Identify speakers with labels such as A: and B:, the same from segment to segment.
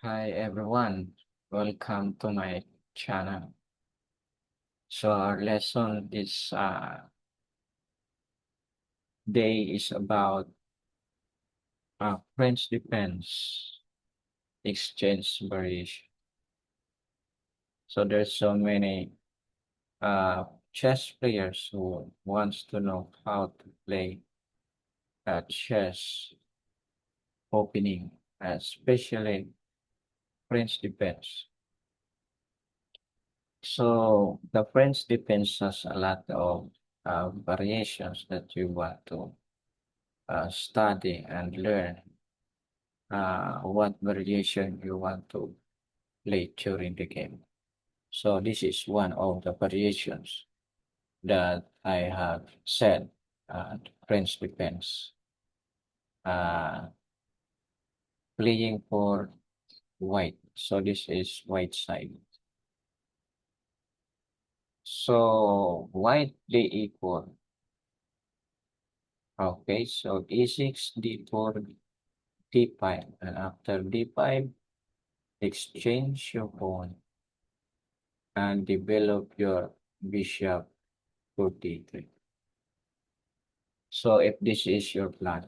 A: Hi everyone, welcome to my channel. So our lesson this day is about French defense exchange variation. So there's so many chess players who wants to know how to play chess opening, especially French defense. So the French defense has a lot of variations that you want to study and learn what variation you want to play during the game. So this is one of the variations that I have said. French defense, uh, playing for white. So this is white side. So white play equal. Okay, so e6, d4, d5, and after d5, exchange your pawn and develop your bishop to d3. So if this is your plan.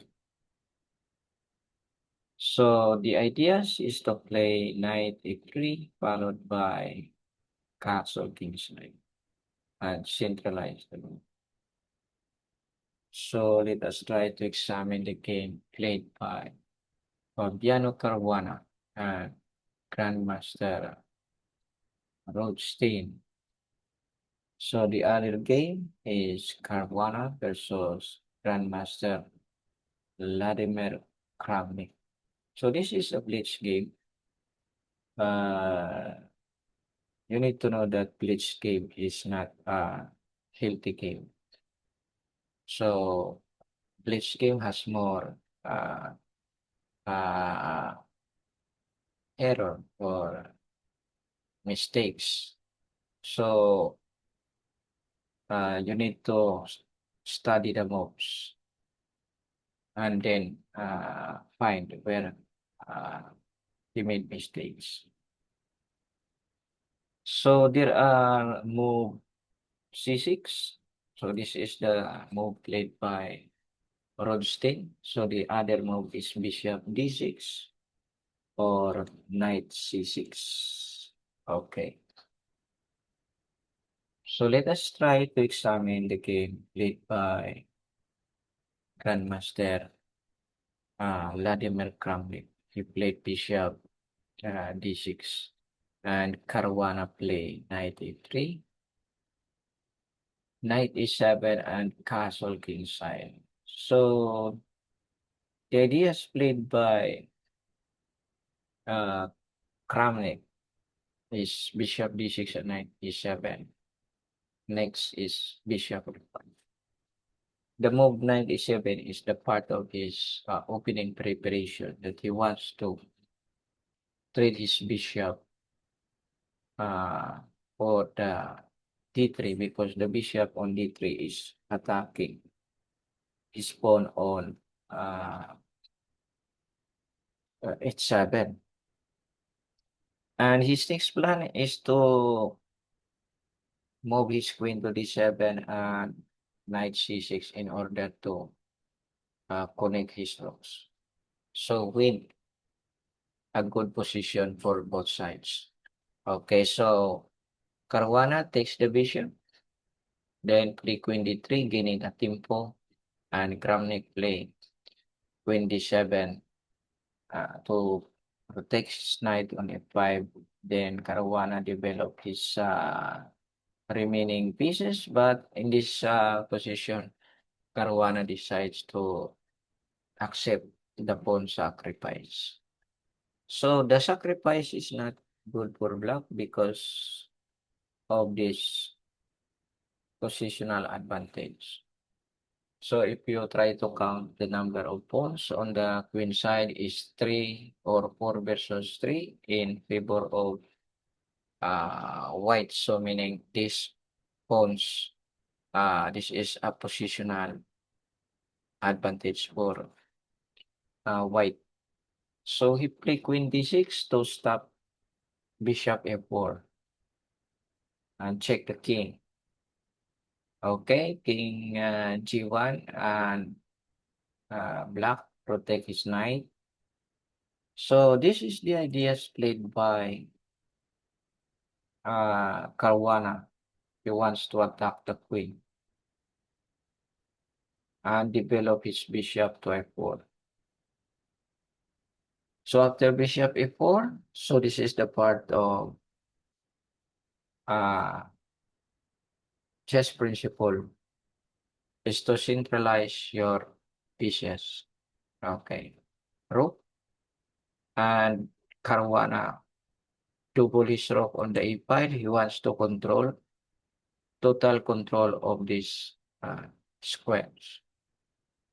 A: So the ideas is to play knight e3 followed by castle kingside and centralize the move. So let us try to examine the game played by Fabiano Caruana and Grandmaster Rothstein. So the other game is Caruana versus Grandmaster Vladimir Kramnik. So this is a blitz game. You need to know that blitz game is not a healthy game. So blitz game has more uh, error or mistakes. So you need to study the moves and then find where uh, he made mistakes. So there are move c6. So this is the move played by Rodstein. So the other move is bishop d6 or knight c6. Okay. So let us try to examine the game played by Grandmaster Vladimir Kramnik. He played bishop d6 and Caruana played knight e3, knight e7 and castle kingside. So the idea is played by uh, Kramnik is bishop d6 and knight e7. Next is bishop. The move knight e7 is the part of his opening preparation that he wants to trade his bishop uh, for the d3 because the bishop on d3 is attacking his pawn on h7. And his next plan is to move his queen to d7 and knight c6 in order to connect his rooks. So win a good position for both sides. Okay, so Caruana takes the bishop, then play queen d3, gaining a tempo, and Kramnik play queen d7 to protect his knight on f5. Then Caruana develop his remaining pieces, but in this position, Caruana decides to accept the pawn sacrifice. So the sacrifice is not good for black because of this positional advantage. So if you try to count the number of pawns on the queen side is 3 or 4 versus 3 in favor of white. So meaning these pawns, this is a positional advantage for white. So he played queen d6 to stop bishop f4 and check the king. Okay, king g1 and black protect his knight. So this is the ideas played by Caruana. He wants to attack the queen and develop his bishop to f4. So after bishop f4, so this is the part of uh, chess principle is to centralize your pieces. Okay, rook and Caruana double his rook on the e-file. He wants to control total control of these squares.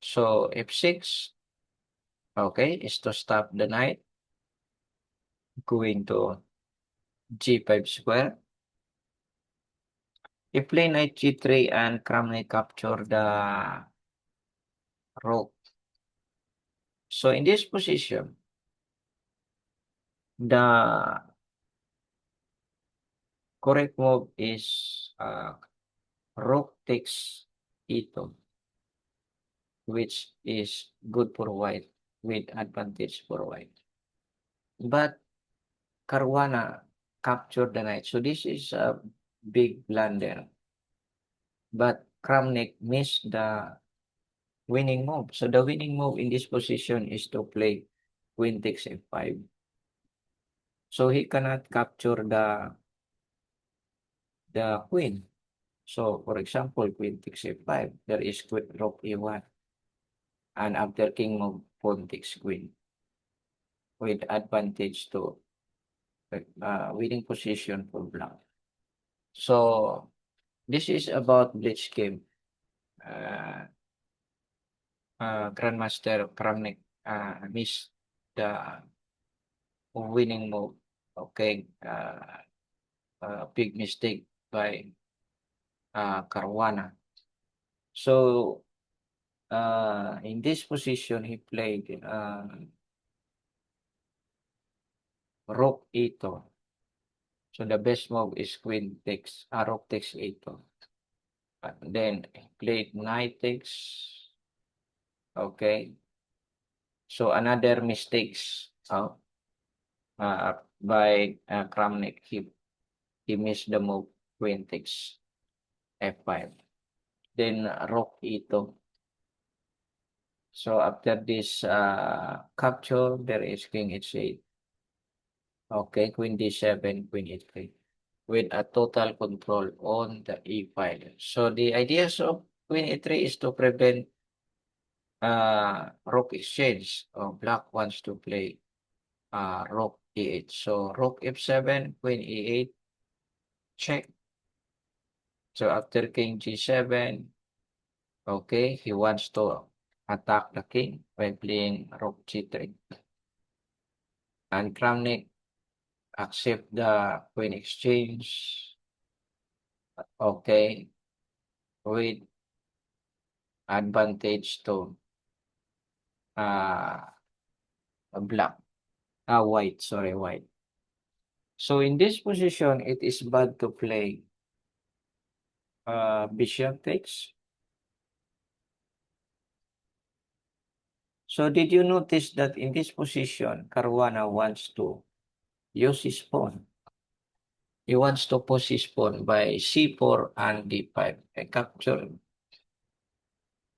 A: So f6, okay, is to stop the knight going to g5 square. He play knight g3 and Kramnik capture the rook. So in this position, the correct move is rook takes e2, which is good for white with advantage for white. But Caruana captured the knight. So this is a big blunder. But Kramnik missed the winning move. So the winning move in this position is to play queen takes f5. So he cannot capture the queen. So for example, queen takes f5, there is queen rook e1, and after king move, pawn takes queen with advantage to winning position for black. So this is about blitz game. Uh, Grandmaster Kramnik missed the winning move. Okay, big mistake by Caruana. So in this position, he played rook e2. So the best move is queen takes, rook takes e2. Then he played knight takes. Okay. So another mistakes by Kramnik. He missed the move queen takes f5. Then rook e2. So after this capture, there is king h8. Okay, queen d7, queen e3, with a total control on the e file. So the ideas of queen e3 is to prevent rook exchange. Black wants to play rook e8. So rook f7, queen e8, check. So after king g7, okay, he wants to attack the king by playing rook g3. And Kramnik accept the queen exchange. Okay, with advantage to black, white, sorry, white. So in this position, it is bad to play bishop takes. So did you notice that in this position, Caruana wants to use his pawn? He wants to push his pawn by c4 and d5. I capture.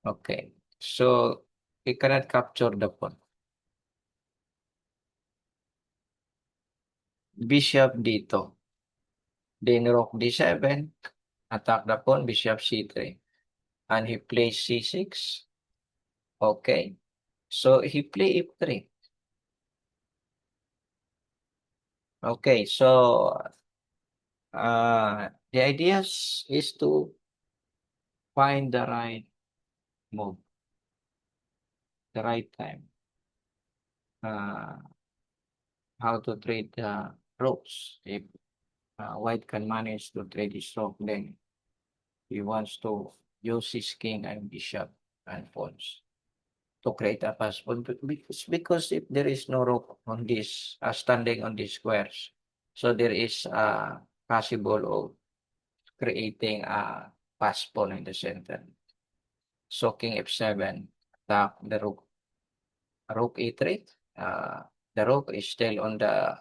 A: Okay, so he cannot capture the pawn. Bishop d2. Then rook d7, attack the pawn, bishop c3. And he plays c6. Okay. So he play f3. Okay, so the idea is to find the right move, the right time. How to trade the rooks. If white can manage to trade his rook, then he wants to use his king and bishop and pawns to create a pass pawn because if there is no rook on this standing on these squares, so there is possible of creating a pass pawn in the center. So king f7, attack the rook e3. The rook is still on the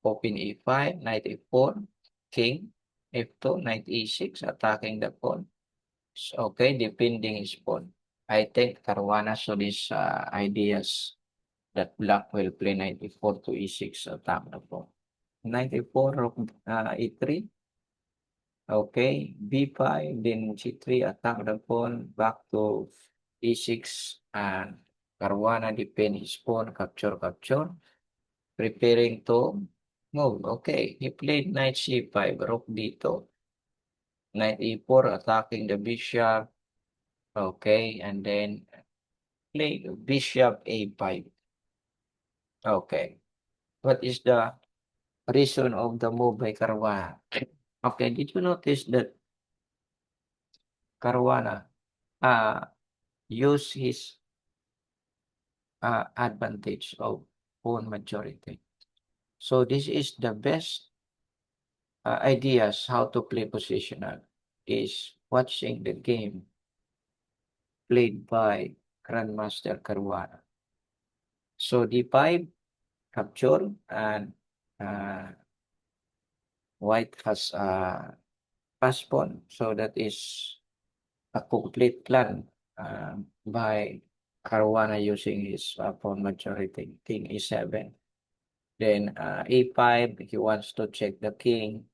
A: open e5, knight e4, king f2, knight e6, attacking the pawn. Okay, defending his pawn. I think Caruana saw these ideas that black will play knight e4 to e6, attack the pawn. Knight e4, rook e3. Okay, b5, then c3, attack the pawn, back to e6, and Caruana defend his pawn, capture, preparing to move. Okay, he played knight c5, rook d2, knight e4, attacking the bishop. Okay, and then play bishop a5. Okay, what is the reason of the move by Caruana? Okay, did you notice that Caruana use his advantage of pawn majority? So this is the best ideas how to play positional is watching the game played by Grandmaster Caruana. So d5 capture and uh, white has pass pawn. So that is a complete plan by Caruana using his pawn majority, king e7. Then e5, he wants to check the king.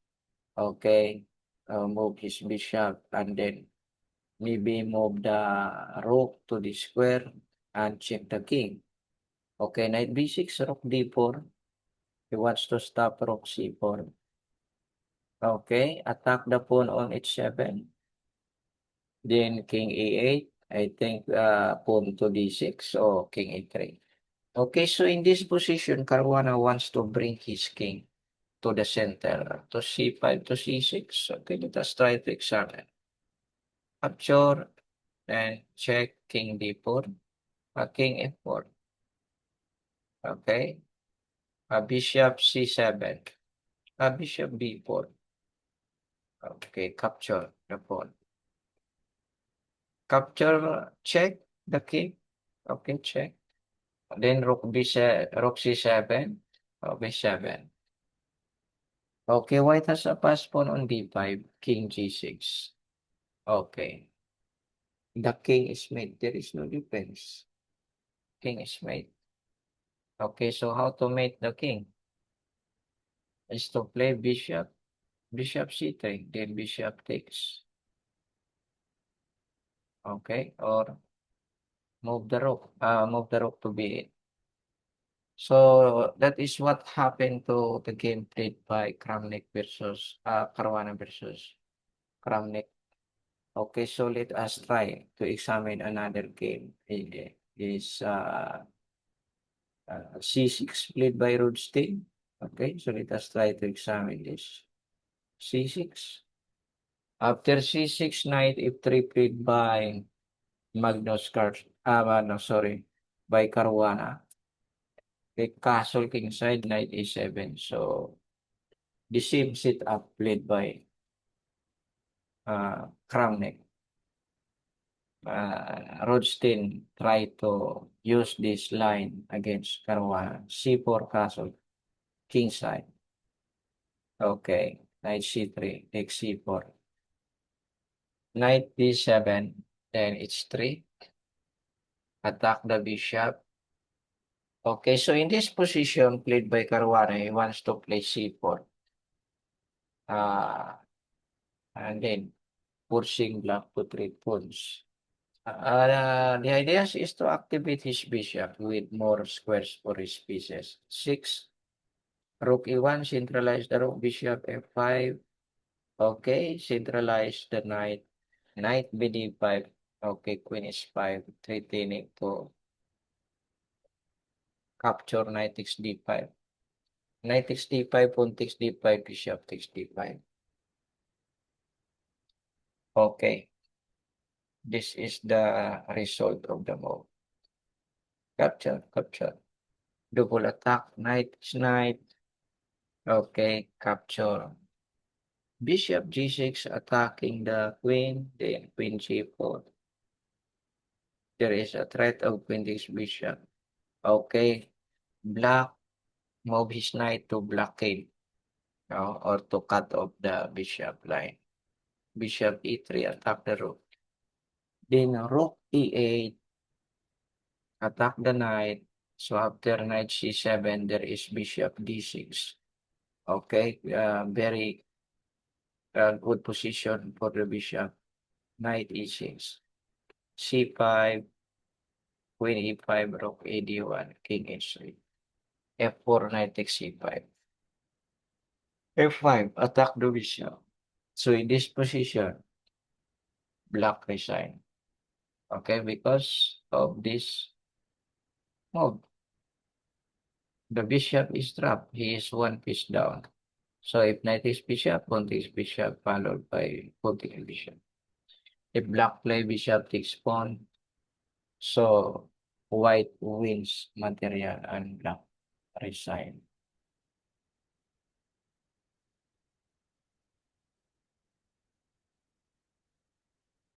A: Okay, move his bishop and then maybe move the rook to the square and check the king. Okay, knight b6, rook d4. He wants to stop rook c4. Okay, attack the pawn on h7. Then king e8. I think pawn to d6 or king e3. Okay, so in this position, Caruana wants to bring his king to the center, to c5 to c6. Okay, let us try to examine. Capture and check king d4, king f4. Okay, bishop c7, bishop b4. Okay, capture the pawn. Capture, check the king. Okay, check. Then rook b7, rook c7, b7. Okay, white has a pass pawn on d5, king g6. Okay, the king is made. There is no defense. King is made. Okay, so how to make the king? Is to play bishop, bishop c3, then bishop takes. Okay, or move the rook to b8. So that is what happened to the game played by Kramnik versus Caruana versus Kramnik. Okay, so let us try to examine another game. It is C6 played by Rudstein. Okay, so let us try to examine this. C6. After C6, knight F3 played by Magnus no, sorry, by Caruana. The castle king side, knight A7. So the same setup played by Kramnik. Rodstein tried to use this line against Caruana. C4 castle, king side. Okay, knight c3, takes c4. Knight d7, then h3. Attack the bishop. Okay, so in this position played by Caruana, he wants to play c4. And then pushing black to 3 pawns. The idea is to activate his bishop with more squares for his pieces. 6, rook e1, centralize the rook, bishop f5. Okay, centralize the knight. Knight bd5. Okay, queen s5, threatening to capture knight takes d5. Knight takes d5, pawn takes d5, bishop takes d5. Okay, this is the result of the move. capture. Double attack, knight is knight. Okay, capture. Bishop g6 attacking the queen, then queen g4. There is a threat of queen takes bishop. Okay, black move his knight to blockade, or to cut off the bishop line. Bishop e3 attack the rook. Then rook e8 attack the knight. So after knight c7, there is bishop d6. Okay, very good position for the bishop. Knight e6, c5, queen e5, rook a d1, king h3, f4, knight takes c5, f5, attack the bishop. So in this position, black resign. Okay, because of this move, the bishop is trapped. He is one piece down. So if knight takes bishop, pawn takes bishop, followed by pawn takes bishop. If black play bishop takes pawn, so white wins material and black resign.